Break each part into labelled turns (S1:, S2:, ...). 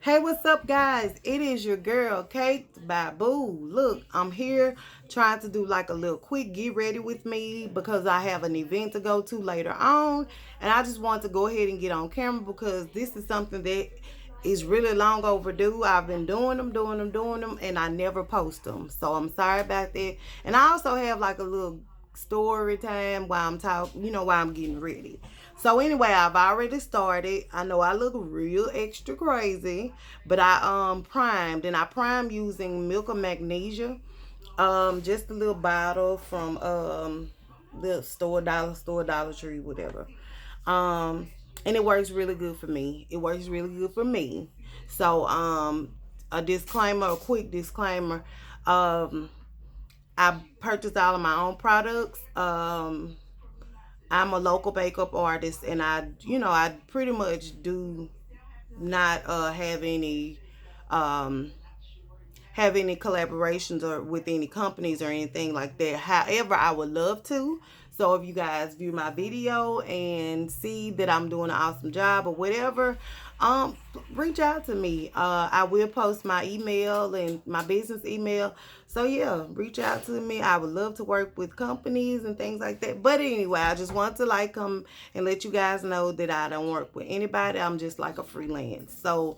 S1: Hey, what's up, guys? It is your girl, Caked by Boo. Look, I'm here trying to do like a little quick get ready with me because I have an event to go to later on. And I just want to go ahead and get on camera because this is something that is really long overdue. I've been doing them, and I never post them. So I'm sorry about that. And I also have like a little story time while I'm talking, while I'm getting ready. So anyway, I've already started. I know I look real extra crazy, but I primed, and I primed using milk of magnesia. Just a little bottle from the store Dollar Tree, whatever. Um and it works really good for me. It works really good for me. So a quick disclaimer. Um I purchased all of my own products. I'm a local makeup artist, and I pretty much do not um, have any collaborations or with any companies or anything like that. However, I would love to. So if you guys view my video and see that I'm doing an awesome job or whatever, um, reach out to me. I will post my email and my business email. So yeah, reach out to me. I would love to work with companies and things like that. But anyway, I just want to like come and let you guys know that I don't work with anybody. I'm just like a freelance. So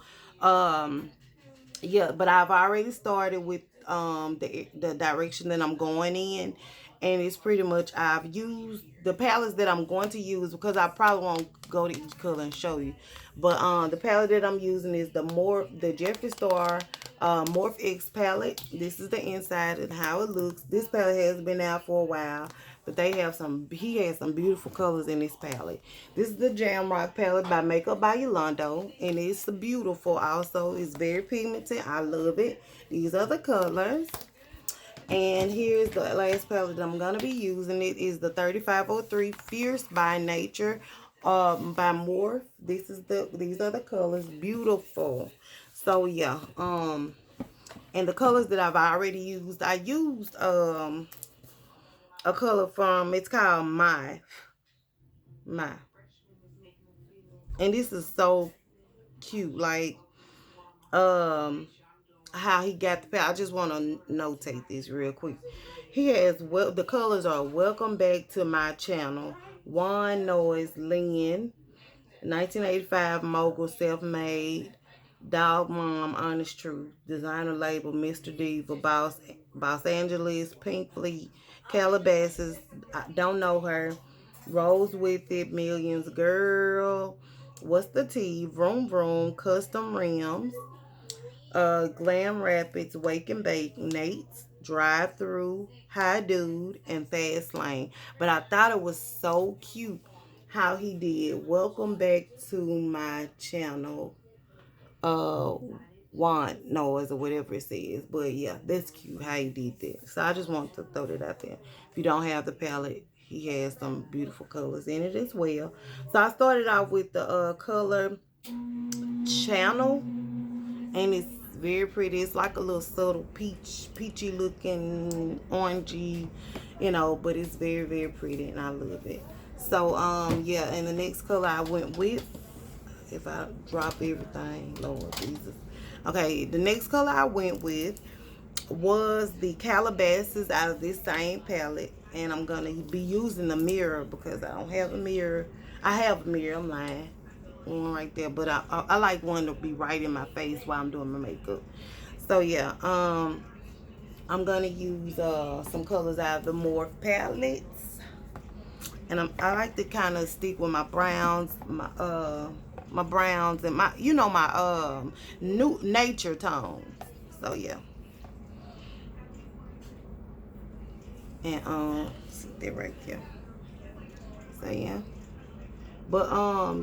S1: yeah, but I've already started with the direction that I'm going in, and it's pretty much I've used the palettes that I'm going to use because I probably won't go to each color and show you. But the palette that I'm using is the Jeffree Star Morphe X palette. This is the inside and how it looks. This palette has been out for a while, but he has some beautiful colors in this palette. This is the Jam Rock palette by Makeup by Yolando, and it's beautiful also. It's very pigmented. I love it. These are the colors. And here's the last palette that I'm going to be using. It is the 3503 Fierce by Nature by Morphe. These are the colors. Beautiful. So yeah, and the colors that I've already used, I used a color from, it's called My. And this is so cute. Like, how he got the palette. I just want to notate this real quick. He has, well, the colors are Welcome Back to My Channel, Juan Noise, Lynn, 1985 Mogul, Self-Made, Dog Mom, Honest Truth, Designer Label, Mr. Diva, Boss Angeles, Pink Fleet, Calabasas, I don't know her, Rose With It, Millions, Girl, What's the Tea, Vroom Vroom, Custom Rims, Glam Rapids, Wake and Bake, Nate's, Drive Through, Hi Dude, and Fast Lane. But I thought it was so cute how he did Welcome Back to My Channel, uh want noise or whatever it says. But yeah, that's cute how he did that. So I just want to throw that out there. If you don't have the palette, he has some beautiful colors in it as well. So I started off with the color Channel, and it's very pretty. It's like a little subtle peachy looking orangey, but it's very, very pretty, and I love it. So yeah, and the next color I went with, if I drop everything, Lord Jesus. Okay, the next color I went with was the Calabasas out of this same palette. And I'm going to be using the mirror because I don't have a mirror. I have a mirror, I'm lying. One right there. But I like one to be right in my face while I'm doing my makeup. So yeah, I'm going to use some colors out of the Morphe palettes. And I like to kind of stick with my browns, my browns, and my new nature tones. So yeah, and see that right there. So yeah, but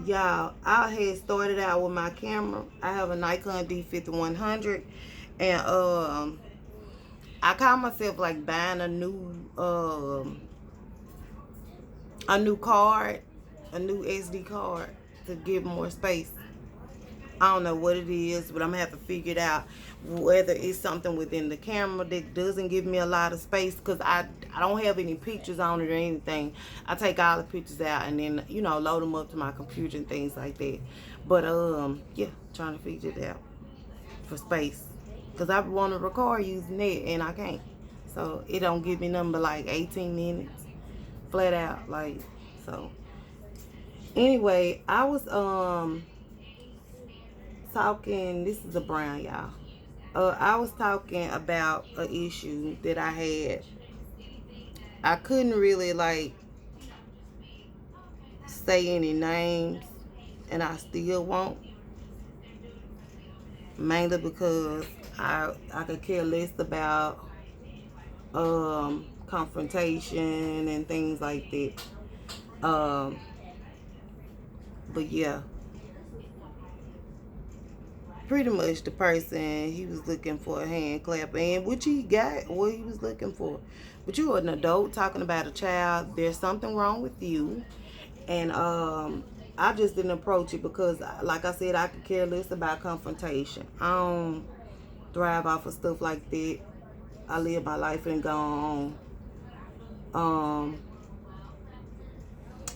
S1: y'all, I had started out with my camera. I have a Nikon D5100, and I call myself like buying a new card, a new SD card to give more space. I don't know what it is, but I'm gonna have to figure it out. Whether it's something within the camera that doesn't give me a lot of space, because I don't have any pictures on it or anything. I take all the pictures out and then load them up to my computer and things like that. But yeah, trying to figure it out. for space. Because I want to record using it and I can't. So it don't give me nothing but like 18 minutes flat out. Like, so anyway, I was talking, this is a brown, y'all. I was talking about an issue that I had. I couldn't really like say any names, and I still won't, mainly because I could care less about confrontation and things like that. But yeah, pretty much the person, he was looking for a hand clap, and which he got what he was looking for. But you are an adult talking about a child. There's something wrong with you. And I just didn't approach it because, like I said, I could care less about confrontation. I don't thrive off of stuff like that. I live my life and go on.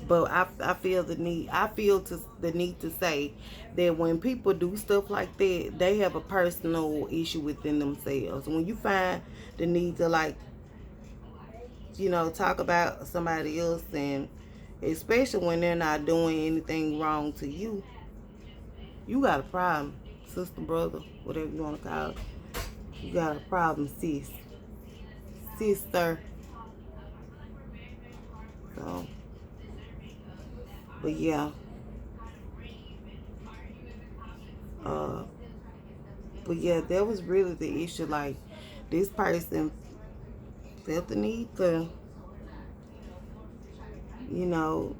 S1: But I feel the need. I feel the need to say that when people do stuff like that, they have a personal issue within themselves. When you find the need to, like, you know, talk about somebody else, and especially when they're not doing anything wrong to you, you got a problem, sister, brother, whatever you want to call it. You got a problem, sis, sister. So, but yeah, but yeah, that was really the issue. Like, this person felt the need to, you know,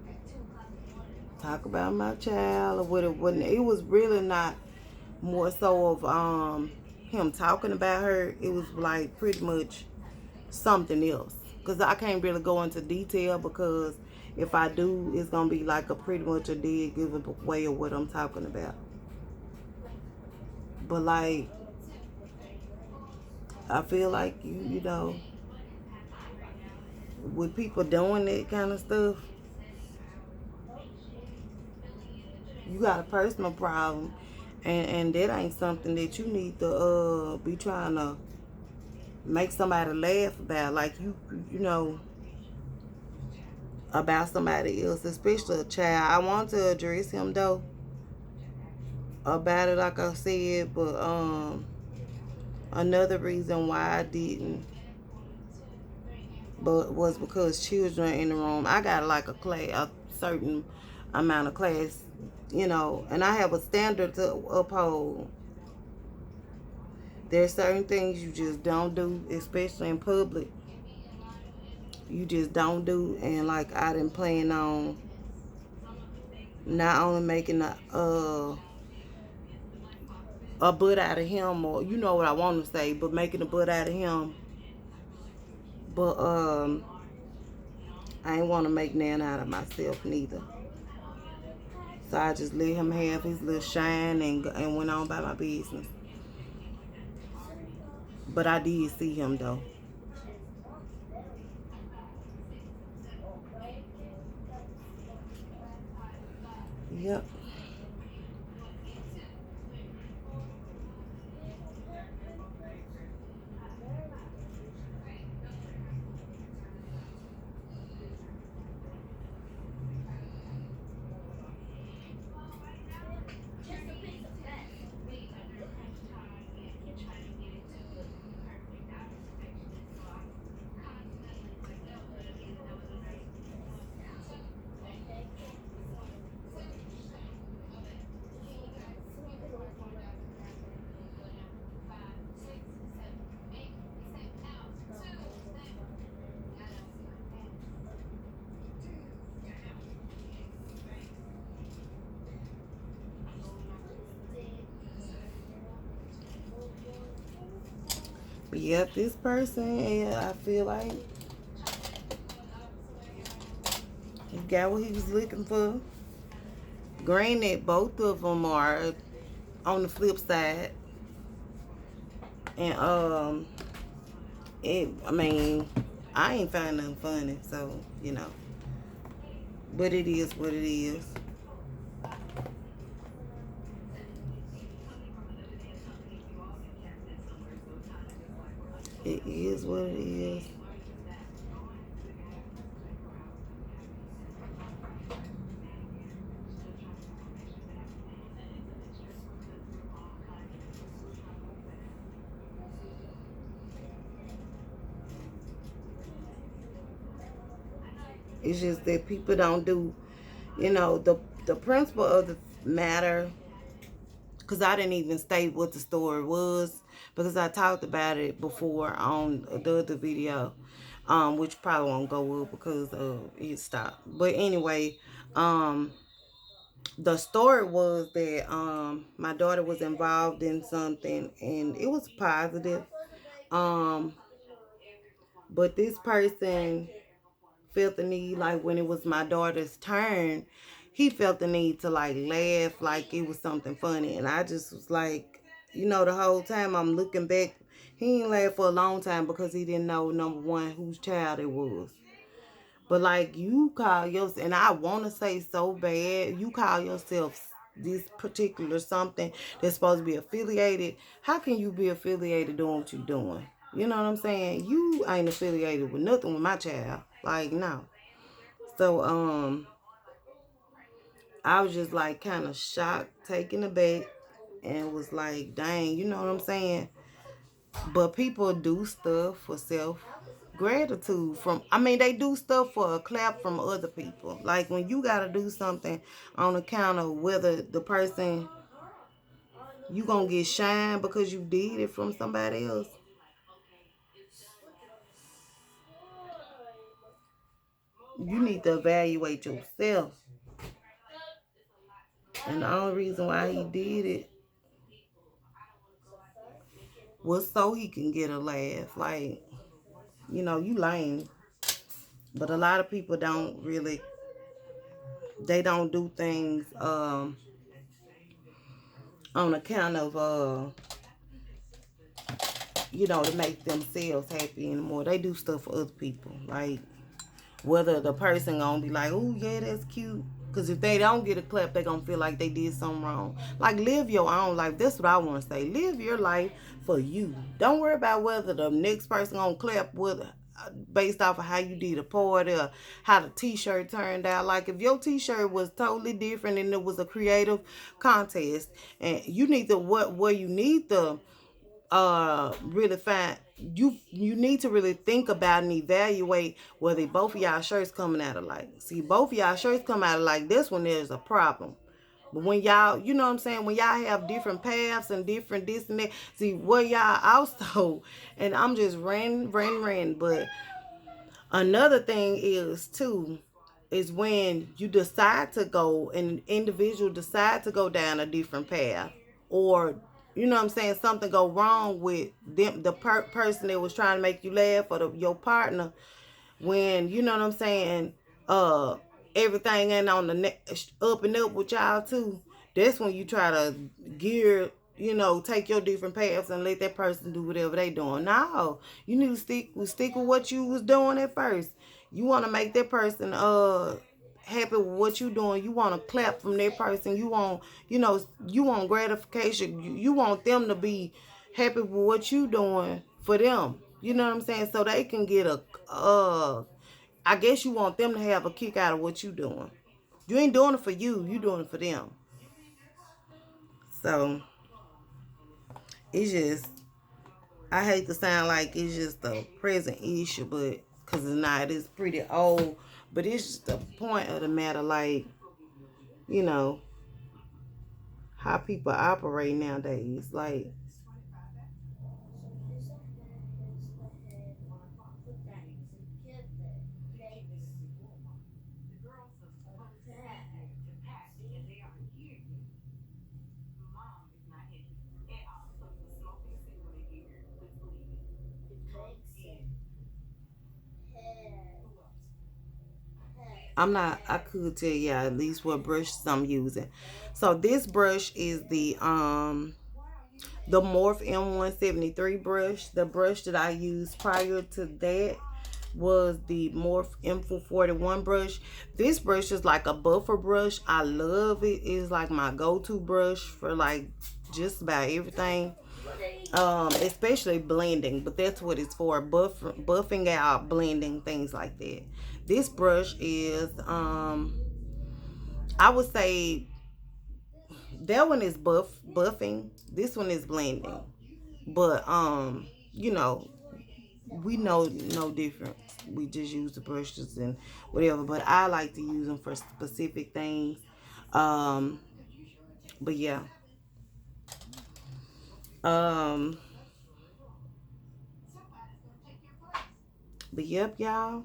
S1: talk about my child or what it wasn't. It was really not more so of him talking about her. It was like pretty much something else. Because I can't really go into detail, because if I do, it's gonna be like a pretty much a dead giveaway of what I'm talking about. But like, I feel like you know, with people doing that kind of stuff, you got a personal problem, and that ain't something that you need to be trying to make somebody laugh about. Like, you know, about somebody else, especially a child. I want to address him though about it, like I said, but another reason why I didn't, but was because children in the room. I got like a certain amount of class, you know, and I have a standard to uphold. There's certain things you just don't do, especially in public. You just don't do, and like, I didn't plan on not only making a butt out of him, or you know what I want to say, but making a butt out of him. But I ain't want to make none out of myself neither. So I just let him have his little shine and went on by my business. But I did see him though. Yep. But yep, this person, and I feel like he got what he was looking for. Granted, both of them are on the flip side. And I mean, I ain't find nothing funny, so you know. But it is what it is. It is what it is. It's just that people don't do, the principle of the matter. Because I didn't even state what the story was, because I talked about it before on the other video, which probably won't go up because it stopped. But anyway, the story was that my daughter was involved in something and it was positive. Um, but this person felt the need, like when it was my daughter's turn, he felt the need to like laugh like it was something funny. And I just was like, the whole time I'm looking back, he ain't laughed for a long time because he didn't know, number one, whose child it was. But like you call yourself, and I want to say so bad, you call yourself this particular something that's supposed to be affiliated. How can you be affiliated doing what you're doing? You know what I'm saying? You ain't affiliated with nothing with my child. Like, no. So, I was just like kind of shocked, taken aback, and was like, dang, you know what I'm saying? But people do stuff for self gratitude they do stuff for a clap from other people. Like when you gotta do something on account of whether the person you gonna get shine because you did it from somebody else. You need to evaluate yourself. And the only reason why he did it was so he can get a laugh. Like, you lame. But a lot of people don't really, they don't do things on account of, to make themselves happy anymore. They do stuff for other people. Like, whether the person gonna be like, oh, yeah, that's cute. Because if they don't get a clap, they gonna feel like they did something wrong. Like, live your own life. That's what I want to say. Live your life for you. Don't worry about whether the next person gonna clap with based off of how you did a party or how the t-shirt turned out. Like, if your t-shirt was totally different and it was a creative contest, and you need to where you need to really find, you need to really think about and evaluate whether both of y'all shirts coming out alike. See, both of y'all shirts come out alike, this one there's a problem. But when y'all, you know what I'm saying, when y'all have different paths and different this and that, see, where y'all also, and I'm just ranting, but another thing is too, is when you decide to go, an individual decide to go down a different path, or you know what I'm saying, something go wrong with them, the person that was trying to make you laugh, or your partner, when you know what I'm saying, everything ain't on the up and up with y'all too. That's when you try to gear, take your different paths and let that person do whatever they doing. No, you need to stick with what you was doing at first. You want to make that person happy with what you doing. You want to clap from that person. You want, you want gratification. You want them to be happy with what you doing for them. You know what I'm saying? So they can get I guess you want them to have a kick out of what you doing. You ain't doing it for you. You doing it for them. So it's just, I hate to sound like it's just a present issue, but because it's not, it's pretty old. But it's just the point of the matter, like, you know, how people operate nowadays. Like, I could tell you at least what brushes I'm using. So this brush is the Morphe M173 brush. The brush that I used prior to that was the Morphe M441 brush. This brush is like a buffer brush. I love it. It's like my go-to brush for like just about everything. Especially blending, but that's what it's for, buffing out, blending, things like that. This brush is I would say that one is buffing, this one is blending, but you know, we know no different. We just use the brushes and whatever, but I like to use them for specific things. um but yeah, um but yep, y'all.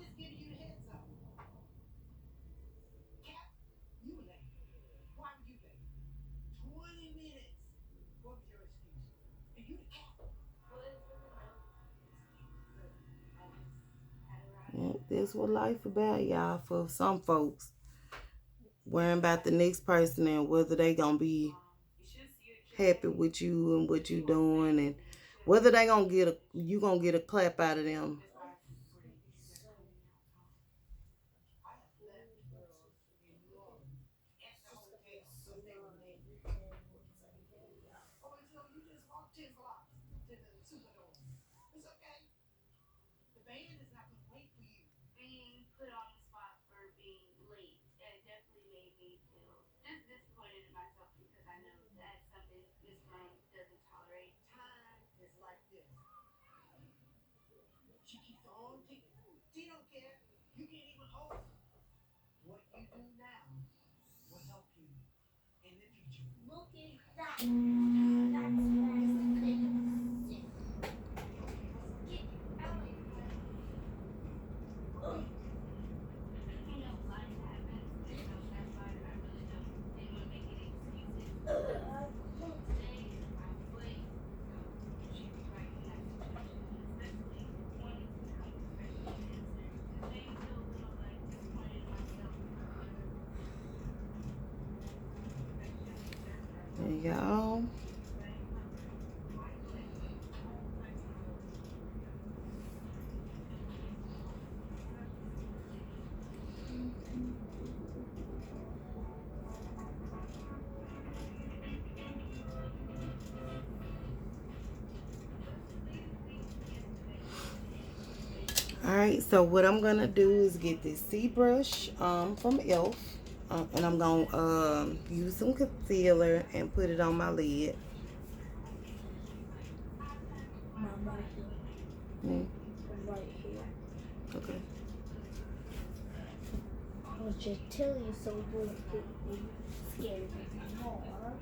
S1: Yep, that's what life about, y'all. For some folks, worrying about the next person and whether they gonna be happy with you and what you doing, and whether they gonna get a you gonna get a clap out of them. And y'all, all right. So what I'm gonna do is get this C brush from Elf, and I'm gonna use some concealer and put it on my lid. Mm. Right here. Okay. I was just telling you so you wouldn't get scared anymore.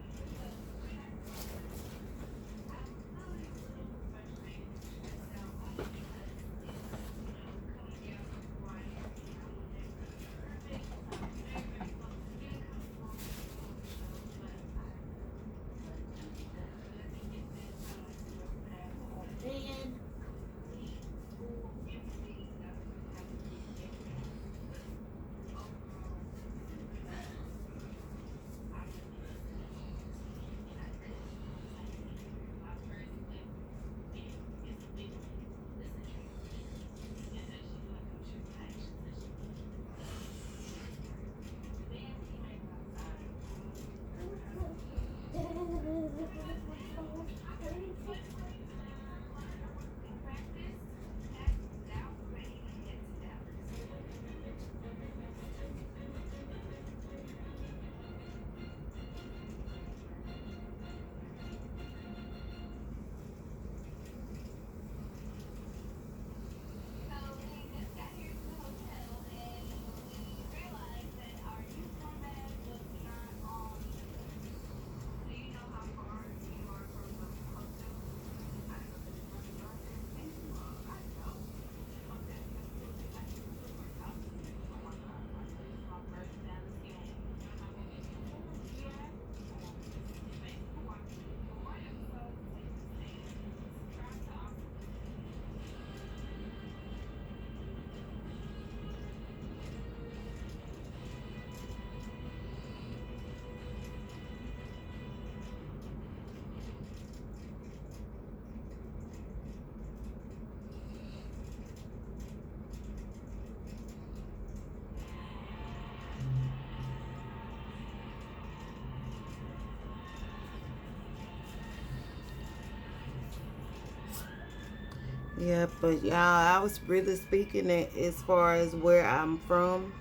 S1: Yeah, but y'all, I was really speaking as far as where I'm from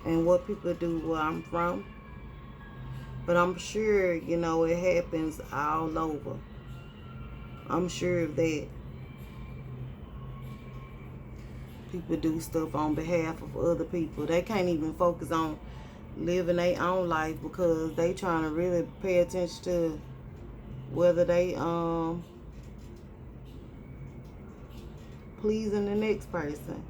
S1: and what people do where I'm from. But I'm sure, you know, it happens all over. I'm sure of that. People do stuff on behalf of other people. They can't even focus on living their own life because they trying to really pay attention to whether they pleasing the next person.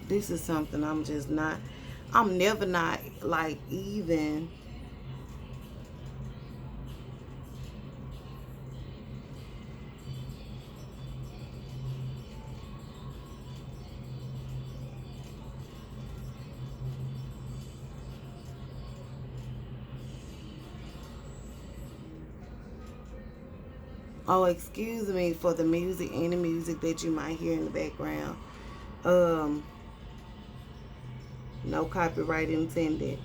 S1: This is something I'm never not like even. Oh, excuse me for the music, any music that you might hear in the background. Um, no copyright intended.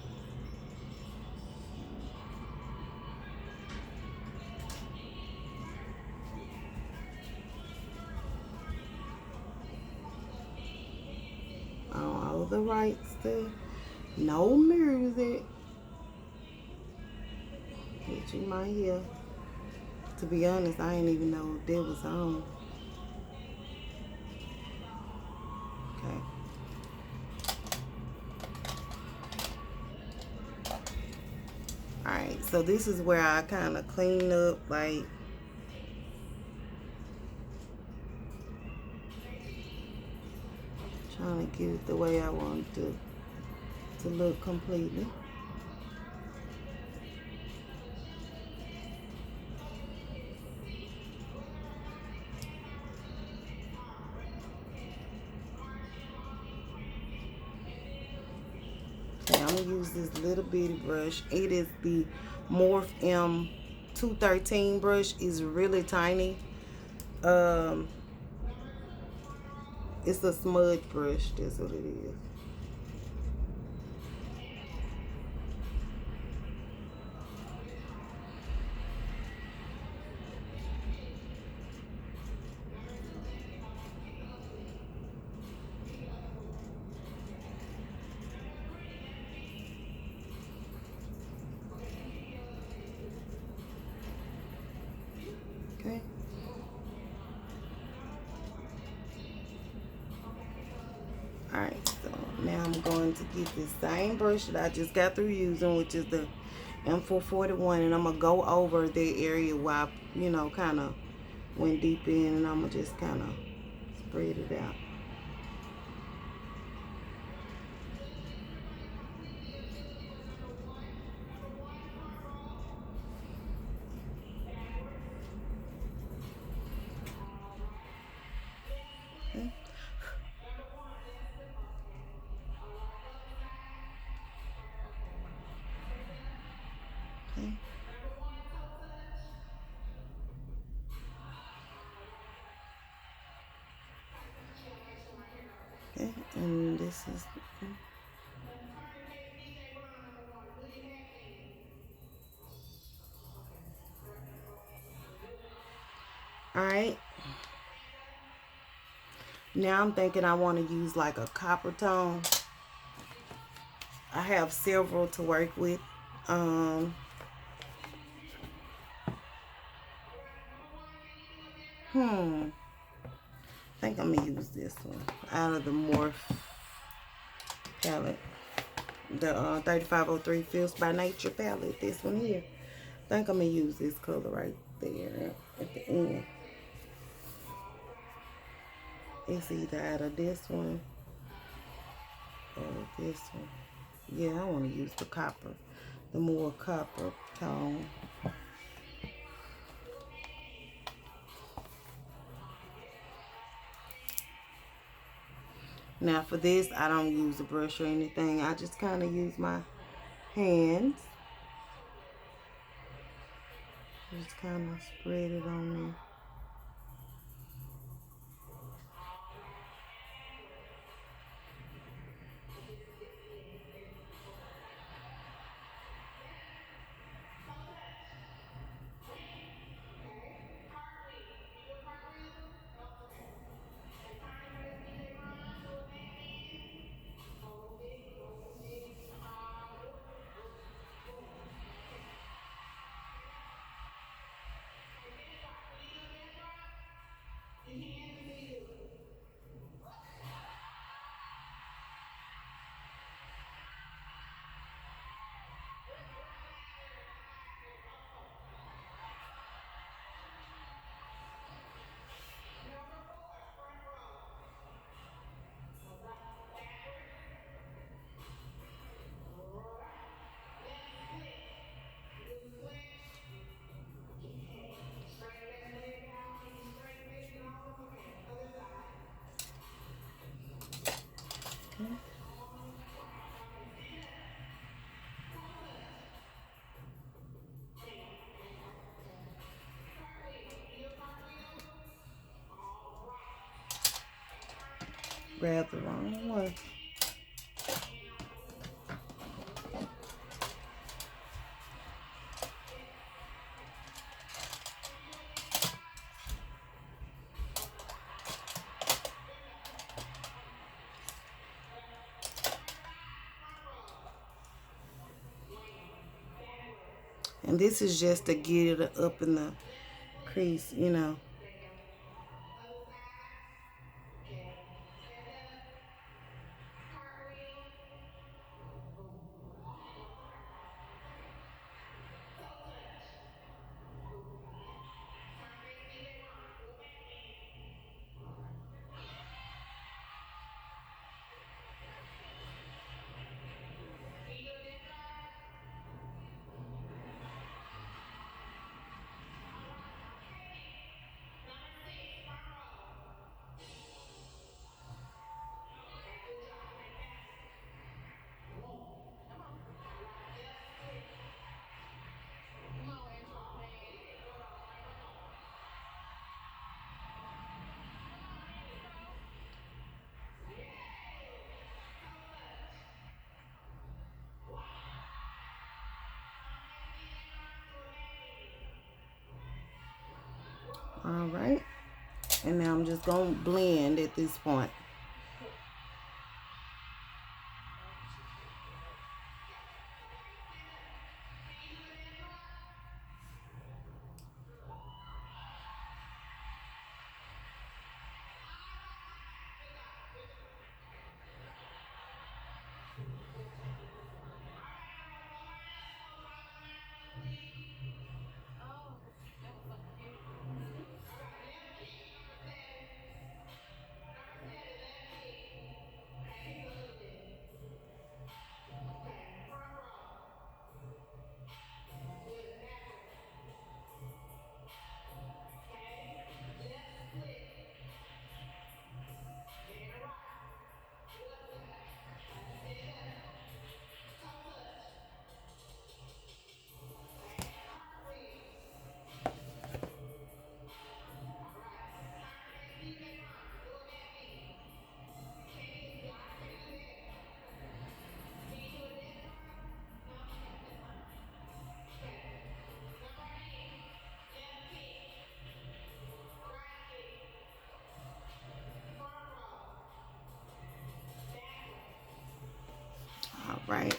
S1: All the rights to no music that you might hear. To be honest, I didn't even know that was on. Okay. Alright, so this is where I kind of clean up, like, trying to get it the way I want it to look completely. Okay, I'm going to use this little bitty brush. It is the Morphe M213 brush. It's really tiny. It's a smudge brush. That's what it is. Okay. Alright, so now I'm going to get this same brush that I just got through using, which is the M441, and I'm going to go over the area where I, you know, kind of went deep in, and I'm going to just kind of spread it out. Okay. Okay. Okay, and this is all right. Now I'm thinking I want to use like a copper tone. I have several to work with. I think I'm gonna use this one out of the Morphe palette, the 3503 Feels by Nature palette. This one here. I think I'm gonna use this color right there at the end. It's either out of this one or this one. Yeah, I want to use the copper, the more copper tone. Now for this, I don't use a brush or anything. I just kind of use my hands. Just kind of spread it on there. Grab the wrong one. And this is just to get it up in the crease, you know. All right. And now I'm just going to blend at this point. All right.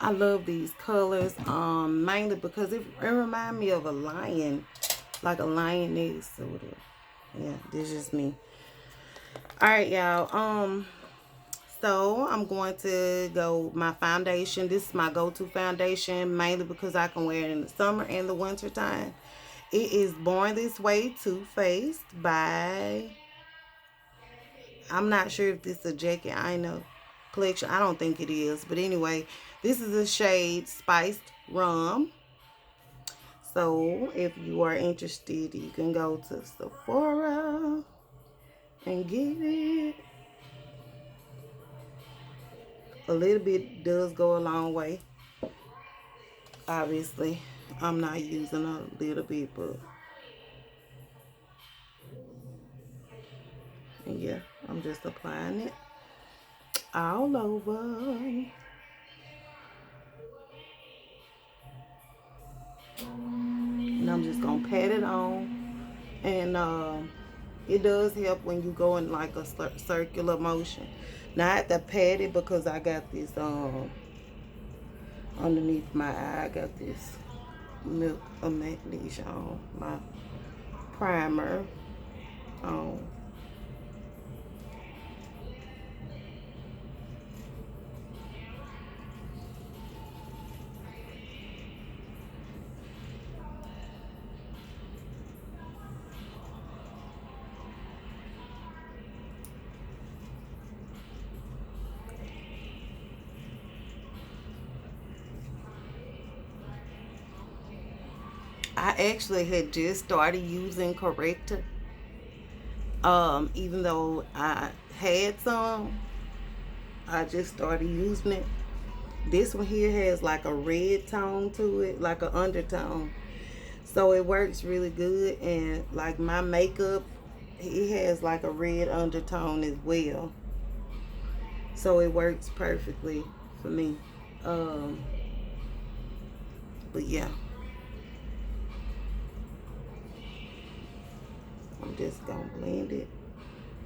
S1: I love these colors, mainly because it reminds me of a lion, like a lioness or whatever. Yeah, this is me. All right, y'all. So I'm going to go my foundation. This is my go-to foundation, mainly because I can wear it in the summer and the winter time. It is Born This Way Too Faced by, I'm not sure if this is a jacket I know collection. I don't think it is. But anyway, this is a shade Spiced Rum. So if you are interested, you can go to Sephora and get it. A little bit does go a long way. Obviously, I'm not using a little bit, but and yeah, I'm just applying it all over. And I'm just gonna pat it on. And it does help when you go in like a circular motion. Now I have to pat it because I got this underneath my eye. I got this milk of magnesia on my primer on. I actually had just started using corrector. Even though I had some, I just started using it. This one here has like a red tone to it, like an undertone. So it works really good. And like my makeup, it has like a red undertone as well. So it works perfectly for me. But yeah. I'm just gonna blend it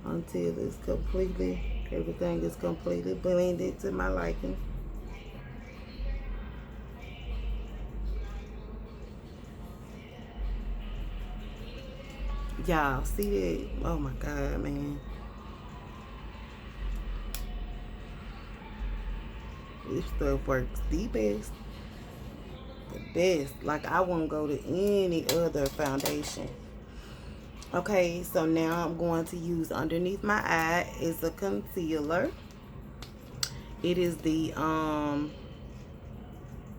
S1: until it's completely, everything is completely blended to my liking. Y'all see that? Oh my God, man. This stuff works the best. The best. Like I won't go to any other foundation. Okay, so now I'm going to use underneath my eye is a concealer. It is the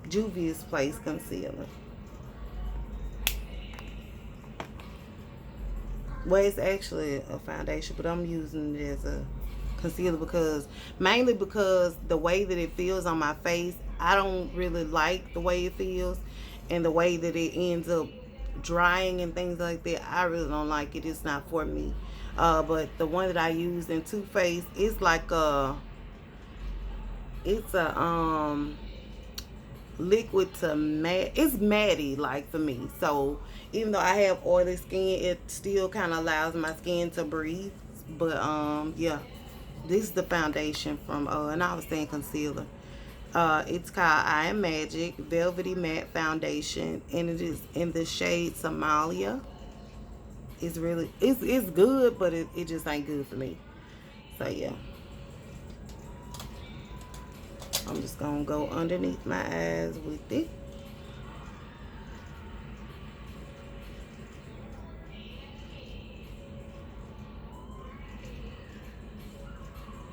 S1: Juvias Place concealer. Well, it's actually a foundation, but I'm using it as a concealer because mainly because the way that it feels on my face, I don't really like the way it feels, and the way that it ends up drying and things like that, I really don't like it. It's not for me. But the one that I use in Too Faced, it's like it's a liquid to matte. It's matty like for me. So even though I have oily skin, it still kind of allows my skin to breathe. But yeah, this is the foundation from and I was saying concealer. It's called I Am Magic Velvety Matte Foundation, and it is in the shade Somalia. It's really it's good, but it just ain't good for me. So yeah, I'm just gonna go underneath my eyes with it.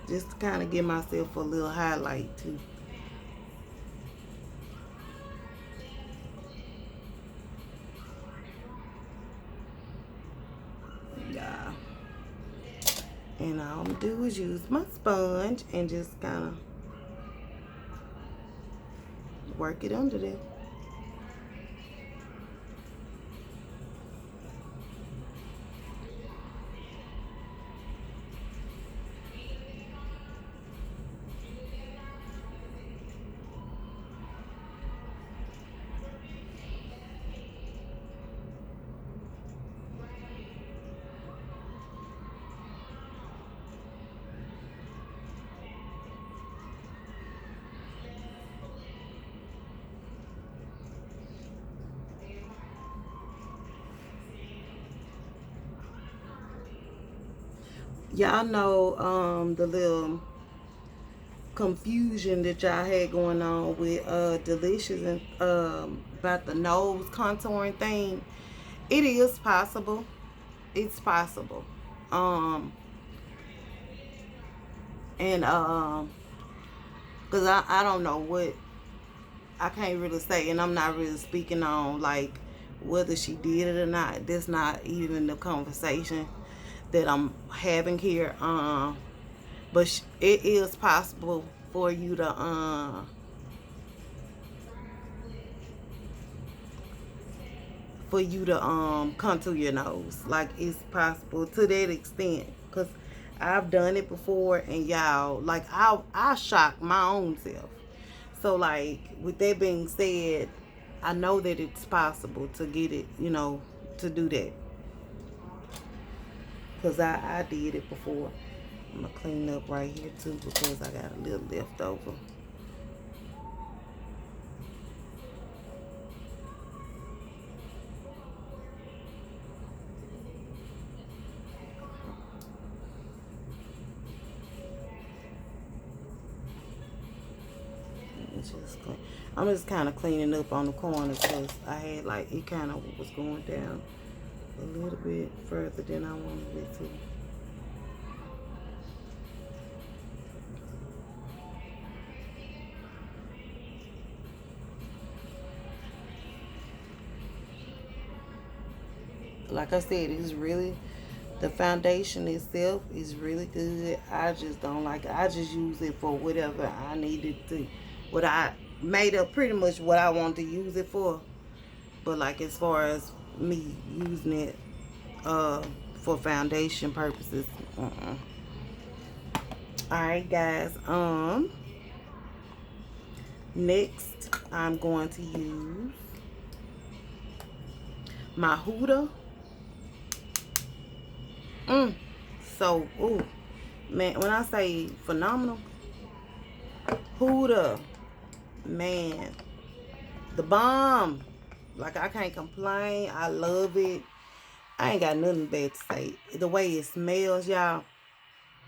S1: Just to kind of give myself a little highlight too. Yeah. And all I'm gonna do is use my sponge and just kind of work it under there. Y'all know the little confusion that y'all had going on with Delicious and about the nose contouring thing. It is possible. It's possible. Um and because I don't know what, I can't really say, and I'm not really speaking on like whether she did it or not, that's not even the conversation that I'm having here. But it is possible for you to contour your nose. Like, it's possible to that extent, because I've done it before, and y'all, like, I shock my own self. So, like, with that being said, I know that it's possible to get it, to do that, because I did it before. I'm gonna clean up right here too, because I got a little left over. I'm just kind of cleaning up on the corners, because I had, like, it kind of was going down a little bit further than I wanted it to. Like I said, it's really, the foundation itself is really good. I just don't like it. I just use it for whatever I needed to, what I made up pretty much what I want to use it for. But, like, as far as me using it for foundation purposes, Alright, guys, next I'm going to use my Huda. So, ooh, man, when I say phenomenal, Huda, man, the bomb. Like, I can't complain. I love it. I ain't got nothing bad to say. The way it smells, y'all,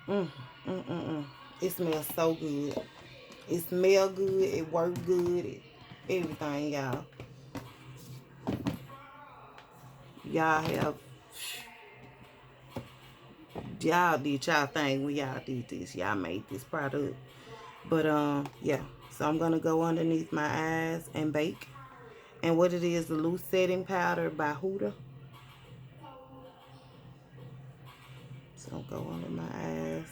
S1: it smells so good. It smells good. It works good. Everything, y'all. Y'all did y'all thing when y'all did this. Y'all made this product. But, yeah. So, I'm going to go underneath my eyes and bake. And what it is, the loose setting powder by Huda. So, go under my eyes.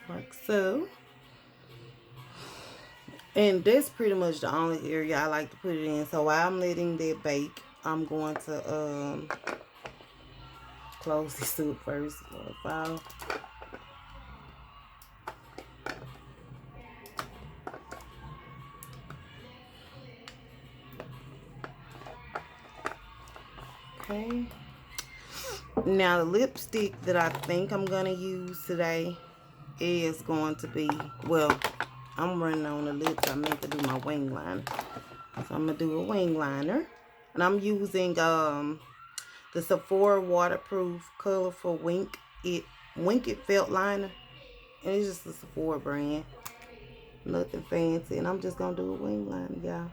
S1: Like so. And that's pretty much the only area I like to put it in. So, while I'm letting that bake, I'm going to close this up first. Okay. Now, the lipstick that I think I'm going to use today is going to be, well, I'm running on the lips. I meant to do my wing liner. So, I'm going to do a wing liner. And I'm using the Sephora Waterproof Colorful Wink It Felt Liner. And it's just a Sephora brand. Nothing fancy. And I'm just going to do a wing liner, y'all.